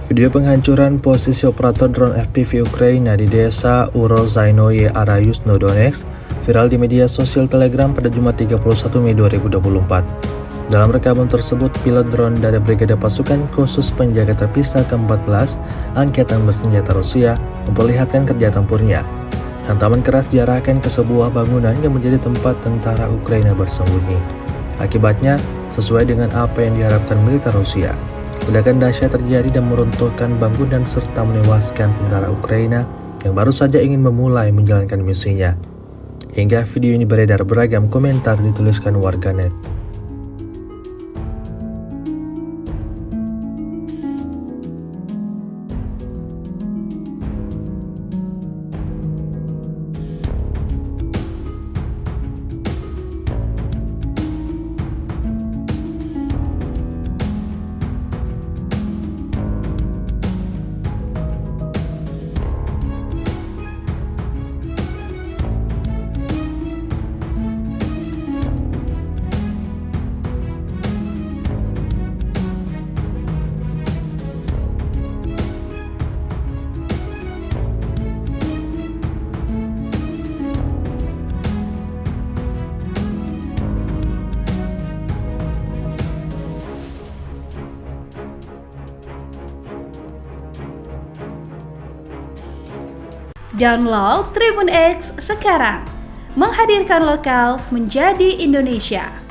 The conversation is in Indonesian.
Video penghancuran posisi operator drone FPV Ukraina di desa Urozainoye Arayusno Donetsk viral di media sosial Telegram pada Jumat 31 Mei 2024. Dalam rekaman tersebut, pilot drone dari Brigade Pasukan Khusus Penjaga Terpisah ke-14 Angkatan Bersenjata Rusia memperlihatkan kerja tempurnya. Hantaman keras diarahkan ke sebuah bangunan yang menjadi tempat tentara Ukraina bersembunyi. Akibatnya, sesuai dengan apa yang diharapkan militer Rusia, ledakan dahsyat terjadi dan meruntuhkan bangunan serta menewaskan tentara Ukraina yang baru saja ingin memulai menjalankan misinya. Hingga video ini beredar, beragam komentar dituliskan warganet. Download Tribun X sekarang, menghadirkan lokal menjadi Indonesia.